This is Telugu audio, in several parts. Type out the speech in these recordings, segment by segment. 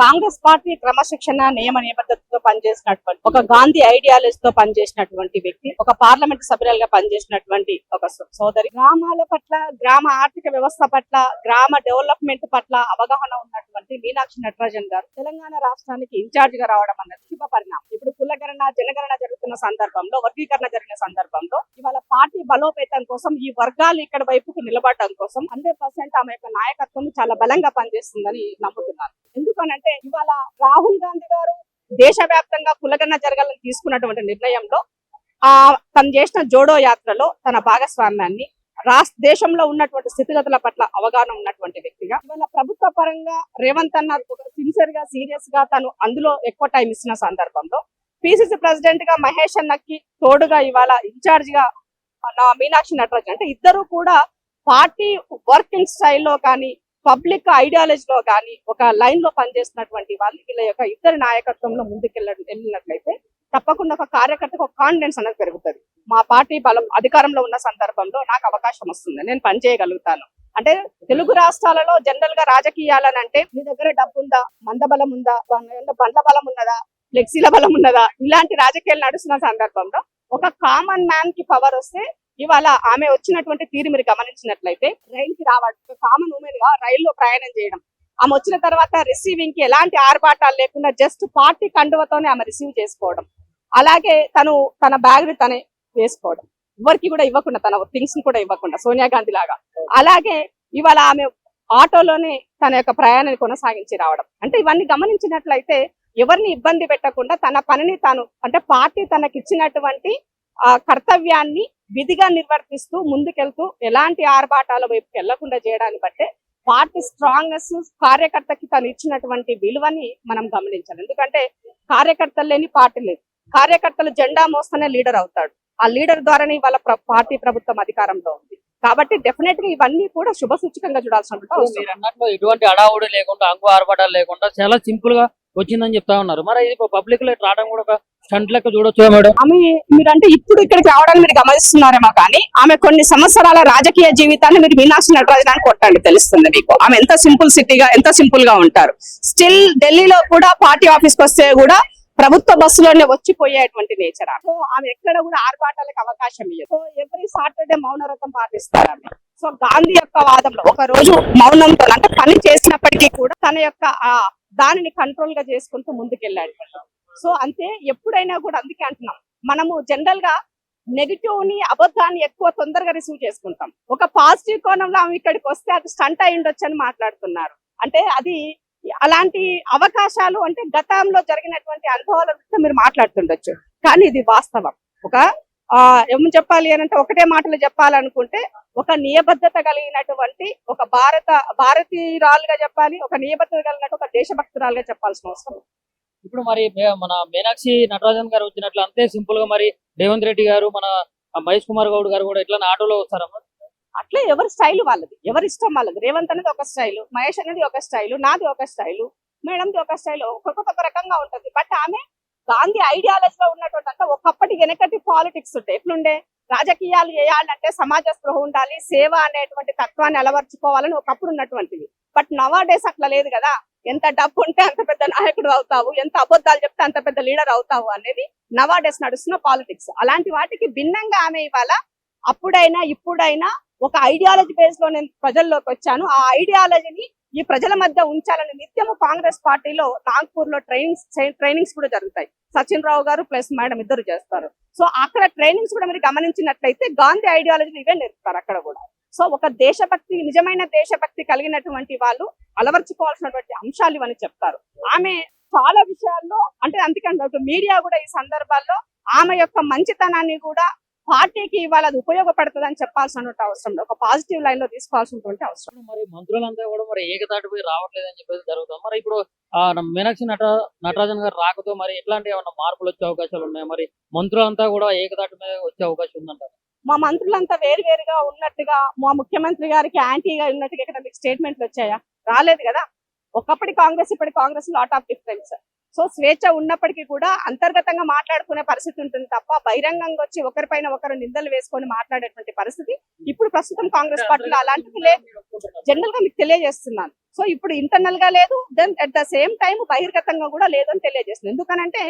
కాంగ్రెస్ పార్టీ క్రమశిక్షణ నియమ నిబద్ధతతో పనిచేసినటువంటి ఒక గాంధీ ఐడియాలజీతో పనిచేసినటువంటి వ్యక్తి, ఒక పార్లమెంట్ సభ్యులుగా పనిచేసినటువంటి ఒక సోదరి, గ్రామాల పట్ల, గ్రామ ఆర్థిక వ్యవస్థ పట్ల, గ్రామ డెవలప్మెంట్ పట్ల అవగాహన ఉన్నటువంటి మీనాక్షి నటరాజన్ గారు తెలంగాణ రాష్ట్రానికి ఇన్ఛార్జ్ గా రావడం అన్నది శుభ పరిణామం. ఇప్పుడు కులగణన, జనగణన జరుగుతున్న సందర్భంలో, వర్గీకరణ జరిగిన సందర్భంలో ఇవాళ పార్టీ బలోపేతం కోసం ఈ వర్గాలు ఇక్కడ వైపుకు నిలబడడం కోసం 100% ఆమె యొక్క నాయకత్వం చాలా బలంగా పనిచేస్తుందని నమ్ముతున్నాను. ఎందుకనంటే ఇవాళ రాహుల్ గాంధీ గారు దేశవ్యాప్తంగా కులగణన జరగాలని తీసుకున్నటువంటి నిర్ణయంలో తను చేసిన జోడో యాత్రలో తన భాగస్వామ్యాన్ని దేశంలో ఉన్నటువంటి స్థితిగతుల పట్ల అవగాహన ఉన్నటువంటి వ్యక్తిగా ఇవాళ ప్రభుత్వ పరంగా రేవంత్ అన్న సిన్సియర్ గా, సీరియస్ గా తను అందులో ఎక్కువ టైం ఇచ్చిన సందర్భంలో పిసిసి ప్రెసిడెంట్ గా మహేష్ అన్నకి తోడుగా ఇవాళ ఇన్ఛార్జ్ గా మీనాక్షి నటరాజన్, అంటే ఇద్దరు కూడా పార్టీ వర్కింగ్ స్టైల్లో కానీ పబ్లిక్ ఐడియాలజీలో కానీ ఒక లైన్ లో పనిచేస్తున్నటువంటి వాళ్ళు వీళ్ళ యొక్క ఇద్దరి నాయకత్వంలో వెళ్ళినట్లయితే తప్పకుండా ఒక కార్యకర్తకు ఒక కాన్ఫిడెన్స్ అనేది పెరుగుతుంది. మా పార్టీ బలం అధికారంలో ఉన్న సందర్భంలో నాకు అవకాశం వస్తుంది, నేను పనిచేయగలుగుతాను. అంటే తెలుగు రాష్ట్రాలలో జనరల్ గా రాజకీయాలని అంటే మీ దగ్గర డబ్బు ఉందా, మందబలం ఉందా, బండ్ల బలం ఉన్నదా, ఫ్లెక్సీల బలం ఉన్నదా, ఇలాంటి రాజకీయాలు నడుస్తున్న సందర్భంలో ఒక కామన్ మ్యాన్ కి పవర్ వస్తే ఇవాళ ఆమె వచ్చినటువంటి తీరు మీరు గమనించినట్లయితే రైలు కి రావడం, కామన్ ఉమెన్ గా రైల్లో ప్రయాణం చేయడం, ఆమె వచ్చిన తర్వాత రిసీవింగ్ కి ఎలాంటి ఆర్భాటాలు లేకుండా జస్ట్ పార్టీ కండువతోనే ఆమె రిసీవ్ చేసుకోవడం, అలాగే తన బ్యాగ్ ని తనే వేసుకోవడం, ఎవరికి కూడా ఇవ్వకుండా, తన థింగ్స్ ని కూడా ఇవ్వకుండా, సోనియా గాంధీ లాగా. అలాగే ఇవాళ ఆమె ఆటోలోనే తన యొక్క ప్రయాణాన్ని కొనసాగించి రావడం, అంటే ఇవన్నీ గమనించినట్లయితే ఎవరిని ఇబ్బంది పెట్టకుండా తన పనిని తాను, అంటే పార్టీ తనకిచ్చినటువంటి కర్తవ్యాన్ని విధిగా నిర్వర్తిస్తూ ముందుకెళ్తూ ఎలాంటి ఆర్భాటాల వైపు వెళ్లకుండా చేయడాన్ని బట్టే పార్టీ స్ట్రాంగ్నెస్, కార్యకర్తకి తను ఇచ్చినటువంటి విలువని మనం గమనించాలి. ఎందుకంటే కార్యకర్తలు లేని పార్టీ లేదు, కార్యకర్తలు జెండా మోస్తేనే లీడర్ అవుతాడు, ఆ లీడర్ ద్వారానే వాళ్ళ పార్టీ ప్రభుత్వం అధికారంలో ఉంది. కాబట్టి డెఫినెట్ గా ఇవన్నీ కూడా శుభ సూచకంగా చూడాల్సిన అవసరం. ఎటువంటి అడావుడు లేకుండా, అంకు ఆర్భాటాలు లేకుండా చాలా సింపుల్ గా వచ్చిందని చెప్తా ఉన్నారు. మరి ఇది పబ్లిక్ లో రావడం కూడా ఒక స్టంట్ లెక్క చూడొచ్చు మేడం. ఆమె మీరంటే ఇప్పుడు ఇక్కడికి రావడానికి మీరు గమనిస్తున్నారేమో కానీ ఆమె కొన్ని సంవత్సరాల రాజకీయ జీవితాన్ని మీరు మీనాక్షి నటరాజన్ అని కొట్టండి, తెలుస్తుంది మీకు ఆమె ఎంత సింపుల్ సిటీగా, ఎంత సింపుల్ గా ఉంటారు. స్టిల్ ఢిల్లీలో కూడా పార్టీ ఆఫీస్ కి వస్తే కూడా ప్రభుత్వ బస్సులోనే వచ్చిపోయేటువంటి నేచర్. సో ఆమె ఎక్కడ కూడా ఆర్భాటాలకు అవకాశం ఇయ్యదు. సో ఎవ్రీ సాటర్డే మౌనవ్రతం పాటిస్తారు ఆమె. సో గాంధీ యొక్క వాదంలో ఒక రోజు మౌనంతో, అంటే పని చేసినప్పటికీ కూడా తన యొక్క దానిని కంట్రోల్ గా చేసుకుంటూ ముందుకెళ్ళాడు. సో అంతే, ఎప్పుడైనా కూడా అందుకే అంటున్నాం, మనము జనరల్ గా నెగిటివ్ ని, అబద్ధాన్ని ఎక్కువ తొందరగా రిసీవ్ చేసుకుంటాం. ఒక పాజిటివ్ కోణంలో ఆమె ఇక్కడికి వస్తే అది స్టంట్ అయి ఉండొచ్చు అని మాట్లాడుతున్నారు. అంటే అది అలాంటి అవకాశాలు, అంటే గతంలో జరిగినటువంటి అనుభవాల గురించి మీరు మాట్లాడుతుండొచ్చు, కానీ ఇది వాస్తవం. ఒక ఏమని చెప్పాలి అని అంటే, ఒకటే మాటలు చెప్పాలనుకుంటే ఒక నియబద్ధత కలిగినటువంటి ఒక భారతీయురాలుగా చెప్పాలి, ఒక నియబద్ధత కలిగినట్టు ఒక దేశభక్తురాలుగా చెప్పాల్సిన అవసరం. ఇప్పుడు మరి మన మీనాక్షి నటరాజన్ గారు వచ్చినట్లు అంతే సింపుల్ గా మరి రేవంత్ రెడ్డి గారు, మన మహేష్ కుమార్ గౌడ్ గారు కూడా ఇట్లా ఆటోలో వస్తారమ్మా? అట్లే ఎవరి స్టైల్ వాళ్ళది, ఎవరి ఇష్టం వాళ్ళది. రేవంత్ అనేది ఒక స్టైల్, మహేష్ అనేది ఒక స్టైల్, నాది ఒక స్టైల్, మేడంది ఒక స్టైల్, ఒక్కొక్క రకంగా ఉంటుంది. బట్ ఆమె గాంధీ ఐడియాలజీలో ఉన్నటువంటి, అంటే ఒకప్పటి వెనకటి పాలిటిక్స్ ఉంటే ఎట్లుండే, రాజకీయాలు చేయాలంటే సమాజ స్పృహ ఉండాలి, సేవ అనేటువంటి తత్వాన్ని అలవర్చుకోవాలని ఒకప్పుడు ఉన్నటువంటిది. బట్ నవా డేస్ అట్లా లేదు కదా. ఎంత డబ్బు ఉంటే అంత పెద్ద నాయకుడు అవుతావు, ఎంత అబద్ధాలు చెప్తే అంత పెద్ద లీడర్ అవుతావు అనేది నవా డేస్ నడుస్తున్న పాలిటిక్స్. అలాంటి వాటికి భిన్నంగా ఆమె ఇవాళ అప్పుడైనా ఇప్పుడైనా ఒక ఐడియాలజీ బేస్ లో నేను ప్రజల్లోకి వచ్చాను, ఆ ఐడియాలజీని ఈ ప్రజల మధ్య ఉంచాలని నిత్యము కాంగ్రెస్ పార్టీలో నాగ్పూర్ లో ట్రైనింగ్స్ కూడా జరుగుతాయి. సచిన్ రావు గారు ప్లస్ మేడం ఇద్దరు చేస్తారు. సో అక్కడ ట్రైనింగ్స్ కూడా మీరు గమనించినట్లయితే గాంధీ ఐడియాలజీని ఇవే నేర్పుతారు అక్కడ కూడా. సో ఒక దేశభక్తి, నిజమైన దేశభక్తి కలిగినటువంటి వాళ్ళు అలవర్చుకోవాల్సినటువంటి అంశాలు ఇవన్నీ చెప్తారు. ఆమె చాలా విషయాల్లో, అంటే అందుకని మీడియా కూడా ఈ సందర్భాల్లో ఆమె యొక్క మంచితనాన్ని కూడా పార్టీకి ఇవాళ అది ఉపయోగపడుతుందని చెప్పాల్సిన అవసరం, ఒక పాజిటివ్ లైన్ లో తీసుకోవాల్సినటువంటి అవసరం. మరి మంత్రులంతా కూడా మరి ఏకతాటిపై రావట్లేదని చెప్పేసి జరుగుతుంది. మరి ఇప్పుడు మీనాక్షి నటరాజన్ గారు రాకతో మరి ఎట్లాంటి ఏమన్నా మార్పులు వచ్చే అవకాశాలు ఉన్నాయి? మరి మంత్రులంతా కూడా ఏకతాటి మీద వచ్చే అవకాశం ఉందంటారు? మా మంత్రులంతా వేరువేరుగా ఉన్నట్టుగా, మా ముఖ్యమంత్రి గారికి యాంటీగా ఉన్నట్టుగా ఇక్కడ మీకు స్టేట్మెంట్లు వచ్చాయా? రాలేదు కదా. ఒకప్పటి కాంగ్రెస్ ఇప్పటి Congress lot of difference. So స్వేచ్ఛ ఉన్నప్పటికీ కూడా అంతర్గతంగా మాట్లాడుకునే పరిస్థితి ఉంటుంది తప్ప బహిరంగంగా వచ్చి ఒకరిపైన ఒకరు నిందలు వేసుకొని మాట్లాడేటువంటి పరిస్థితి ఇప్పుడు ప్రస్తుతం కాంగ్రెస్ పార్టీలో అలాంటిది లేదు. జనరల్ గా మీకు తెలియజేస్తున్నాను. సో ఇప్పుడు ఇంటర్నల్ గా లేదు, then at the same time బహిర్గతంగా కూడా లేదని తెలియజేస్తుంది. ఎందుకనంటే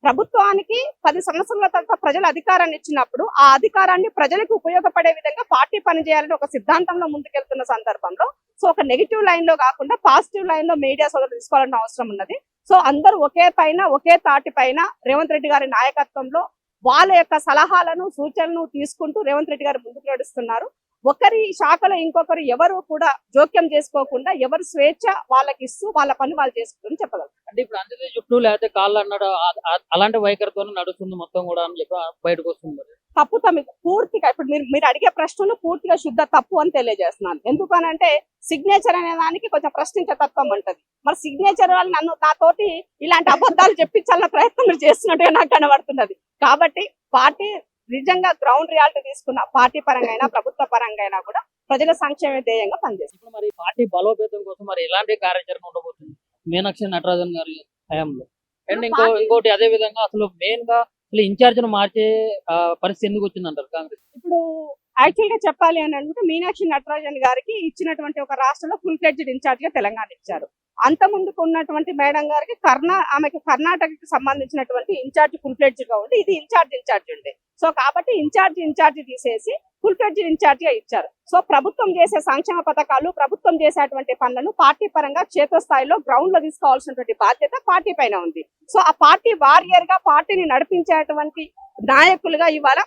ప్రభుత్వానికి 10 సంవత్సరాల తర్వాత ప్రజలు అధికారాన్ని ఇచ్చినప్పుడు ఆ అధికారాన్ని ప్రజలకు ఉపయోగపడే విధంగా పార్టీ పనిచేయాలని ఒక సిద్ధాంతంలో ముందుకెళ్తున్న సందర్భంలో సో ఒక నెగిటివ్ లైన్ లో కాకుండా పాజిటివ్ లైన్ లో మీడియా సోదరులు తీసుకోవాలన్న అవసరం ఉన్నది. సో అందరూ ఒకే తాటి పైన రేవంత్ రెడ్డి గారి నాయకత్వంలో వాళ్ళ యొక్క సలహాలను సూచనలను తీసుకుంటూ రేవంత్ రెడ్డి గారు ముందుకు నడుస్తున్నారు. ఒకరి శాఖలో ఇంకొకరు ఎవరు కూడా జోక్యం చేసుకోకుండా ఎవరు స్వేచ్ఛ వాళ్ళకి ఇస్తూ వాళ్ళ పని వాళ్ళు చేసుకుంటారని చెప్పగలరు. అంటే ఇప్పుడు అందరి చుట్టూ లేకపోతే కాళ్ళు అన్నాడు అలాంటి వైఖరితో నడుస్తుంది మొత్తం కూడా అని చెప్పి బయటకు వస్తుంది. తప్పు పూర్తిగా ఇప్పుడు మీరు అడిగే ప్రశ్నలు పూర్తిగా శుద్ధ తప్పు అని తెలియజేస్తున్నాను. ఎందుకనంటే సిగ్నేచర్ అనే దానికి కొంచెం ప్రశ్నించే తత్వం ఉంటది. మరి సిగ్నేచర్ వాళ్ళు నాతోటి ఇలాంటి అబద్ధాలు చెప్పించాలన్న ప్రయత్నం మీరు చేస్తున్నట్టుగా నాకు కనబడుతున్నది. కాబట్టి పార్టీ నిజంగా గ్రౌండ్ రియాలిటీ తీసుకున్న పార్టీ పరంగా అయినా ప్రభుత్వ పరంగా అయినా కూడా ప్రజల సంక్షేమ ధ్యేయంగా పనిచేస్తుంది. ఇప్పుడు మరి పార్టీ బలోపేతం కోసం మరి ఎలాంటి కార్యాచరణ ఉండబోతుంది మీనాక్షి నటరాజన్ గారి హయాంలో? అండ్ ఇంకోటి అదే విధంగా అసలు మెయిన్ గా అసలు ఇన్ఛార్జ్ ను మార్చే పరిస్థితి ఎందుకు వచ్చిందంటారు కాంగ్రెస్? ఇప్పుడు యాక్చువల్ గా చెప్పాలి అని అంటే మీనాక్షి నటరాజన్ గారికి ఇచ్చినటువంటి ఒక రాష్ట్రంలో ఫుల్ ఫ్లెడ్జ్డ్ ఇన్ఛార్జ్ గా తెలంగాణ ఇచ్చారు. అంత ముందుకు ఉన్నటువంటి మేడం గారికి ఆమెకి కర్ణాటకకి సంబంధించినటువంటి ఇన్ఛార్జ్ ఫుల్ ఫ్లెడ్జ్ గా ఉంది, ఇది ఇన్ఛార్జ్ ఉండే. సో కాబట్టి ఇన్ఛార్జ్ తీసేసి ఫుల్ ఫ్లెడ్జ్ ఇన్ఛార్జ్ గా ఇచ్చారు. సో ప్రభుత్వం చేసే సంక్షేమ పథకాలు ప్రభుత్వం చేసేటువంటి పనులను పార్టీ పరంగా క్షేత్రస్థాయిలో గ్రౌండ్ లో తీసుకోవాల్సినటువంటి బాధ్యత పార్టీ పైన ఉంది. సో ఆ పార్టీ వారియర్ గా పార్టీని నడిపించేటువంటి నాయకులుగా ఇవాళ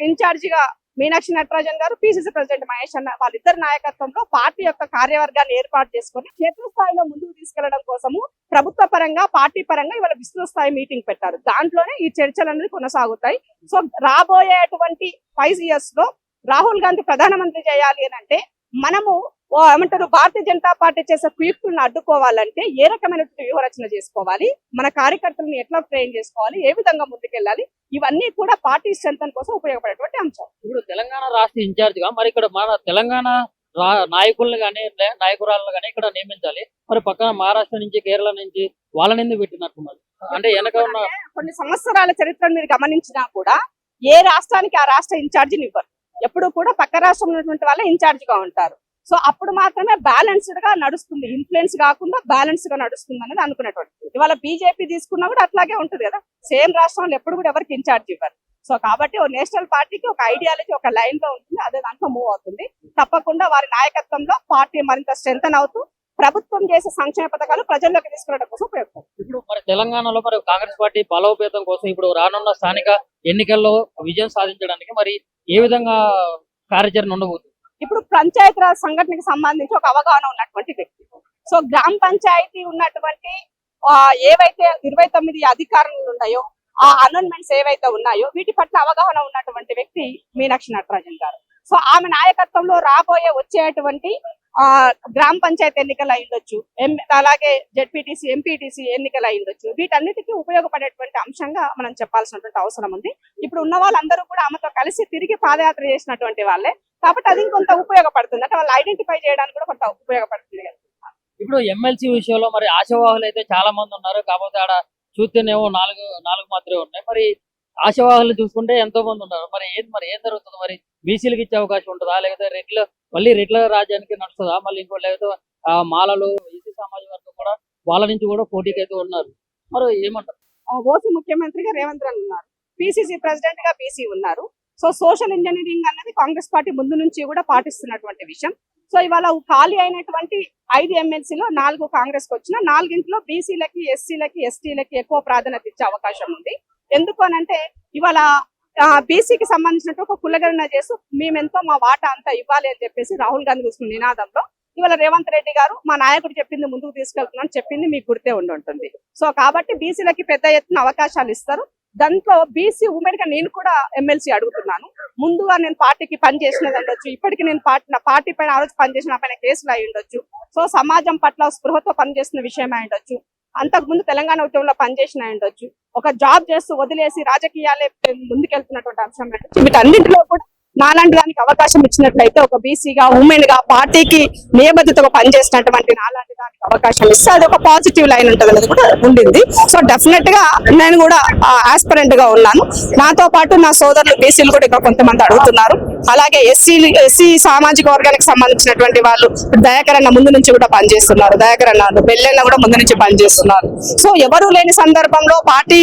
ఇన్ఛార్జ్ గా మీనాక్షి నటరాజన్ గారు, పిసిసి ప్రెసిడెంట్ మహేష్ అన్న వాళ్ళిద్దరు నాయకత్వంలో పార్టీ యొక్క కార్యవర్గాన్ని ఏర్పాటు చేసుకుని క్షేత్రస్థాయిలో ముందుకు తీసుకెళ్లడం కోసము ప్రభుత్వ పరంగా పార్టీ పరంగా ఇవాళ విస్తృత స్థాయి మీటింగ్ పెట్టారు. దాంట్లోనే ఈ చర్చలు అనేది కొనసాగుతాయి. సో రాబోయేటువంటి 5 years లో రాహుల్ గాంధీ ప్రధానమంత్రి చేయాలి అని అంటే మనము ఏమంటారు భారతీయ జనతా పార్టీ చేసే కుయుక్తులను అడ్డుకోవాలంటే ఏ రకమైనటువంటి వ్యూహరచన చేసుకోవాలి, మన కార్యకర్తలను ఎట్లా ట్రైన్ చేసుకోవాలి, ఏ విధంగా ముందుకెళ్ళాలి, ఇవన్నీ కూడా పార్టీ స్ట్రెంథన్ కోసం ఉపయోగపడేటువంటి అంశం. ఇప్పుడు తెలంగాణ రాష్ట్ర ఇన్ఛార్జ్ గా మరి ఇక్కడ మన తెలంగాణ నాయకులను కానీ నాయకురాలను కానీ ఇక్కడ నియమించాలి. మరి పక్కన మహారాష్ట్ర నుంచి కేరళ నుంచి వాళ్ళని ఎందుకు పెట్టినట్టు మరి? అంటే వెనక ఉన్న కొన్ని సంవత్సరాల చరిత్రను మీరు గమనించినా కూడా ఏ రాష్ట్రానికి ఆ రాష్ట్ర ఇన్ఛార్జిని ఇవ్వరు. ఎప్పుడు కూడా పక్క రాష్ట్రంలో ఉన్నటువంటి వాళ్ళే ఇన్ఛార్జ్ గా ఉంటారు. సో అప్పుడు మాత్రమే బ్యాలెన్స్డ్ గా నడుస్తుంది, ఇన్ఫ్లుయెన్స్ కాకుండా బ్యాలెన్స్ గా నడుస్తుంది అనేది అనుకునేటువంటి. ఇవాళ బీజేపీ తీసుకున్నా కూడా అట్లాగే ఉంటుంది కదా, సేమ్ రాష్ట్రంలో ఎప్పుడు కూడా ఎవరికి ఇన్ఛార్జ్ ఇవ్వరు. సో కాబట్టి ఓ నేషనల్ పార్టీకి ఒక ఐడియాలజీ ఒక లైన్ లో ఉంటుంది, అదే దాంట్లో మూవ్ అవుతుంది. తప్పకుండా వారి నాయకత్వంలో పార్టీ మరింత స్ట్రెంథన్ అవుతూ ప్రభుత్వం చేసే సంక్షేమ పథకాలు ప్రజల్లోకి తీసుకురావడం కోసం ఉపయోగపడుతుంది. ఇప్పుడు మరి తెలంగాణలో మరి కాంగ్రెస్ పార్టీ బలోపేతం కోసం ఇప్పుడు రానున్న స్థానిక ఎన్నికల్లో విజయం సాధించడానికి మరి ఏ విధంగా కార్యాచరణ ఉండబోతుంది? ఇప్పుడు పంచాయతీరాజ్ సంఘటనకి సంబంధించి ఒక అవగాహన ఉన్నటువంటి వ్యక్తి. సో గ్రామ పంచాయతీ ఉన్నటువంటి ఏవైతే 29 అధికారులు ఉన్నాయో ఆ అమెండ్మెంట్స్ ఏవైతే ఉన్నాయో వీటి పట్ల అవగాహన ఉన్నటువంటి వ్యక్తి మీనాక్షి నటరాజన్ గారు. సో ఆమె నాయకత్వంలో వచ్చేటువంటి గ్రామ పంచాయతీ ఎన్నికలు అయ్యుండొచ్చు, అలాగే జెడ్పీటీసీ ఎంపీటీసీ ఎన్నికలు అయ్యుండొచ్చు, వీటన్నిటికీ ఉపయోగపడేటువంటి అంశంగా మనం చెప్పాల్సినటువంటి అవసరం ఉంది. ఇప్పుడు ఉన్న వాళ్ళందరూ కూడా ఆమెతో కలిసి తిరిగి పాదయాత్ర చేసినటువంటి వాళ్ళే కాబట్టి అది కొంత ఉపయోగపడుతుంది, అంటే వాళ్ళు ఐడెంటిఫై చేయడానికి కూడా కొంత ఉపయోగపడుతుంది. ఇప్పుడు ఎమ్మెల్సీ విషయంలో మరి ఆశావాహులు అయితే చాలా మంది ఉన్నారు, కాకపోతే ఆడ చూస్తేనేమో నాలుగు మాత్రమే ఉన్నాయి. మరి ఆశావాహులు చూసుకుంటే ఎంతో మంది ఉన్నారు. మరి ఏం జరుగుతుంది? మరి బీసీలకు ఇచ్చే అవకాశం ఉంటుందా, లేకపోతే మళ్ళీ రెడ్ల రాజ్యానికి నడుస్తుందా? మళ్ళీ ఇంకోటి లేకపోతే మాలలు ఈసీ సమాజ వర్గం కూడా వాళ్ళ నుంచి కూడా పోటీకి అయితే ఉన్నారు. మరి ఏమంటారు? ఓసీ ముఖ్యమంత్రిగా రేవంత్ రెడ్డి ఉన్నారు, పిసిసి ప్రెసిడెంట్ గా బీసీ ఉన్నారు. సో సోషల్ ఇంజనీరింగ్ అనేది కాంగ్రెస్ పార్టీ ముందు నుంచి కూడా పాటిస్తున్నటువంటి విషయం. సో ఇవాళ ఖాళీ అయినటువంటి 5 ఎమ్మెల్సీలో 4 కాంగ్రెస్ కు వచ్చిన 4 బీసీలకి ఎస్సీలకి ఎస్టీలకి ఎక్కువ ప్రాధాన్యత ఇచ్చే అవకాశం ఉంది. ఎందుకు అనంటే ఇవాళ బీసీకి సంబంధించినట్టు ఒక కులగణన చేస్తూ మేమెంతో మా వాటా అంతా ఇవ్వాలి అని చెప్పేసి రాహుల్ గాంధీ తీసుకున్న నినాదంలో ఇవాళ రేవంత్ రెడ్డి గారు మా నాయకుడు చెప్పింది ముందుకు తీసుకెళ్తున్నాను చెప్పింది మీకు గుర్తే ఉంటుంది. సో కాబట్టి బీసీలకి పెద్ద ఎత్తున అవకాశాలు ఇస్తారు. దాంట్లో బీసీ ఉమెన్ గా నేను కూడా ఎమ్మెల్సీ అడుగుతున్నాను. ముందుగా నేను పార్టీకి పని చేసినది ఉండొచ్చు, ఇప్పటికి నేను పార్టీ పైన ఆ రోజు పనిచేసిన పైన కేసులు అయి ఉండొచ్చు. సో సమాజం పట్ల స్పృహతో పనిచేసిన విషయం అయి ఉండొచ్చు, అంతకుముందు తెలంగాణ ఉద్యమంలో పనిచేసిన ఉండొచ్చు, ఒక జాబ్ చేస్తూ వదిలేసి రాజకీయాలే ముందుకెళ్తున్నటువంటి అంశం ఉండొచ్చు. వీటన్నింటిలో కూడా నాలాంటి దానికి అవకాశం ఇచ్చినట్లయితే ఒక బీసీగా ఉమెన్ గా పార్టీకి నియబద్ధతగా పనిచేసినటువంటి నాలాంటి దానికి అవకాశం ఇస్తే అది ఒక పాజిటివ్ లైన్ ఉంటుంది అనేది కూడా ఉండింది. సో డెఫినెట్ గా నేను కూడా ఆస్పిరెంట్ గా ఉన్నాను. నాతో పాటు నా సోదరులు బీసీలు కూడా ఇంకా కొంతమంది అడుగుతున్నారు. అలాగే ఎస్సీ సామాజిక వర్గానికి సంబంధించినటువంటి వాళ్ళు దయాకర్ అన్న ముందు నుంచి కూడా పనిచేస్తున్నారు. దయాకర్ అన్న బెల్లెన్న కూడా ముందు నుంచి పనిచేస్తున్నారు. సో ఎవరు లేని సందర్భంలో పార్టీ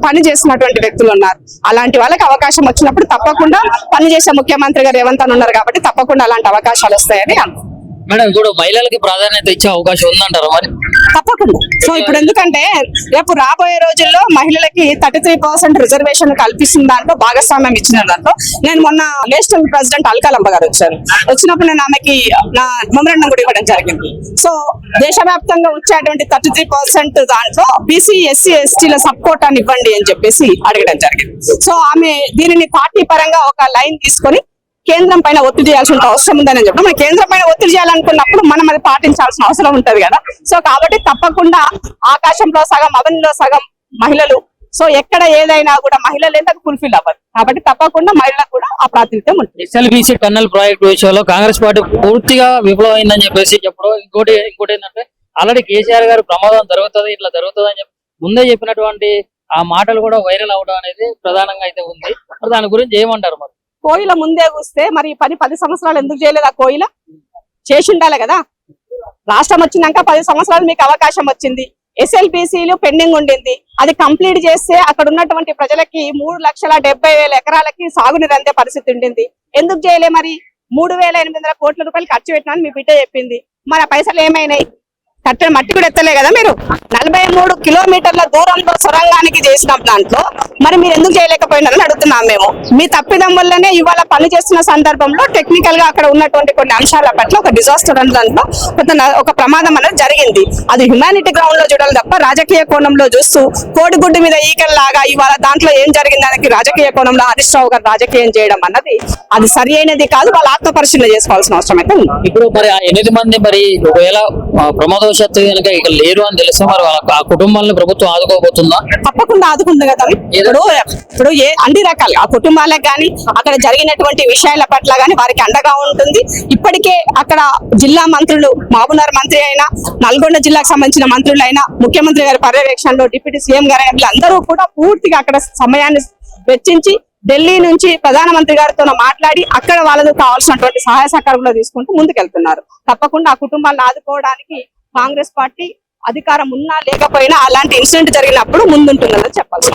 పని చేస్తున్నటువంటి వ్యక్తులు ఉన్నారు. అలాంటి వాళ్ళకి అవకాశం వచ్చినప్పుడు తప్పకుండా పనిచేసే ముఖ్యమంత్రి గారు రేవంత్ అని ఉన్నారు కాబట్టి తప్పకుండా అలాంటి అవకాశాలు వస్తాయని అనుకుంటున్నాను. మేడం ఇప్పుడు మహిళలకి ప్రాధాన్యత ఇచ్చే అవకాశం ఉందంటారా మరి? తప్పకుండా. సో ఇప్పుడు ఎందుకంటే రేపు రాబోయే రోజుల్లో మహిళలకి 33% రిజర్వేషన్ కల్పిస్తున్న దాంట్లో భాగస్వామ్యం ఇచ్చిన దాంట్లో నేను మొన్న నేషనల్ ప్రెసిడెంట్ అల్కాలంబ గారు వచ్చినప్పుడు నేను ఆమెకి నా మెమరాండం కూడా ఇవ్వడం జరిగింది. సో దేశవ్యాప్తంగా వచ్చేటువంటి 33% దాంట్లో బీసీ ఎస్సీ ఎస్టీల సపోర్ట్ అని ఇవ్వండి అని చెప్పేసి అడగడం జరిగింది. సో ఆమె దీనిని పార్టీ పరంగా ఒక లైన్ తీసుకొని కేంద్రం పైన ఒత్తిడి చేయాల్సిన అవసరం ఉందని చెప్పి మనం కేంద్రం పైన ఒత్తిడి చేయాలనుకున్నప్పుడు మనం అది పాటించాల్సిన అవసరం ఉంటది కదా. సో కాబట్టి తప్పకుండా ఆకాశంలో సగం అవనిలో సగం మహిళలు. సో ఎక్కడ ఏదైనా కూడా మహిళలు ఏంటంటే ఫుల్ఫిల్ అవ్వదు కాబట్టి తప్పకుండా మహిళలకు కూడా ఆ ప్రాతినిధ్యం ఉంటుంది. ఎస్ఎల్బిసి టన్నల్ ప్రాజెక్ట్ విషయంలో కాంగ్రెస్ పార్టీ పూర్తిగా విఫలమైందని చెప్పేసి చెప్పడం, ఇంకోటి ఏంటంటే ఆల్రెడీ కేసీఆర్ గారు ప్రమాదం జరుగుతుంది ఇట్లా జరుగుతుంది అని చెప్పి ముందే చెప్పినటువంటి ఆ మాటలు కూడా వైరల్ అవడం అనేది ప్రధానంగా అయితే ఉంది. మరి దాని గురించి ఏమంటారు? మరి కోయిల ముందే కూస్తే మరి 10 సంవత్సరాలు ఎందుకు చేయలేదు? ఆ కోయిల చేసి ఉండాలి కదా. రాష్ట్రం వచ్చినాక 10 సంవత్సరాలు మీకు అవకాశం వచ్చింది. ఎస్ఎల్బిసిలు పెండింగ్ ఉండింది. అది కంప్లీట్ చేస్తే అక్కడ ఉన్నటువంటి ప్రజలకి 3,70,000 ఎకరాలకి సాగునీరు అందే పరిస్థితి ఉండింది. ఎందుకు చేయలే? మరి 3,800 కోట్ల రూపాయలు ఖర్చు పెట్టినా మీ బిడ్డ చెప్పింది. మరి ఆ పైసలు ఏమైనాయి? కట్టిన మట్టి కూడా ఎత్తలే కదా మీరు. 43 కిలోమీటర్ల దూరంలో సొరంగానికి చేసిన దాంట్లో మరి మీరు ఎందుకు చేయలేకపోయినారని అడుగుతున్నాం మేము. మీ తప్పిదం వల్లనే ఇవాళ పని చేస్తున్న సందర్భంలో టెక్నికల్ గా అక్కడ ఉన్నటువంటి కొన్ని అంశాల పట్ల ఒక డిజాస్టర్ అనే దాంట్లో ఒక ప్రమాదం అనేది జరిగింది. అది హ్యుమానిటీ గ్రౌండ్ లో చూడాలి తప్ప రాజకీయ కోణంలో చూస్తూ కోడిగుడ్డు మీద ఈకల్లాగా ఇవాళ దాంట్లో ఏం జరిగింది దానికి రాజకీయ కోణంలో హరీష్ రావు గారు రాజకీయం చేయడం అన్నది అది సరి అయినది కాదు. వాళ్ళ ఆత్మ పరిశీలన చేసుకోవాల్సిన అవసరం అయితే ఉంది. ఇప్పుడు మరి 8 మంది మరి ఒకవేళ ప్రమాదవశాత్తు కనుక ఇక్కడ లేరు అని తెలిస్తే మరి ఆ కుటుంబాలను ప్రభుత్వం ఆదుకోబోతుందా? తప్పకుండా ఆదుకుంది కదా. ఇప్పుడు అన్ని రకాలు ఆ కుటుంబాలకు గానీ అక్కడ జరిగినటువంటి విషయాల పట్ల గానీ వారికి అండగా ఉంటుంది. ఇప్పటికే అక్కడ జిల్లా మంత్రులు మహబూబ్నగర్ మంత్రి అయినా నల్గొండ జిల్లాకు సంబంధించిన మంత్రులైనా ముఖ్యమంత్రి గారి పర్యవేక్షణలో డిప్యూటీ సీఎం గారు వీళ్ళందరూ కూడా పూర్తిగా అక్కడ సమయాన్ని వెచ్చించి ఢిల్లీ నుంచి ప్రధానమంత్రి గారితో మాట్లాడి అక్కడ వాళ్ళకు కావాల్సినటువంటి సహాయ సహకారంలో తీసుకుంటూ ముందుకెళ్తున్నారు. తప్పకుండా ఆ కుటుంబాలను ఆదుకోవడానికి కాంగ్రెస్ పార్టీ అధికారం ఉన్నా లేకపోయినా అలాంటి ఇన్సిడెంట్ జరిగినప్పుడు ముందుంటుందని చెప్పాల్సి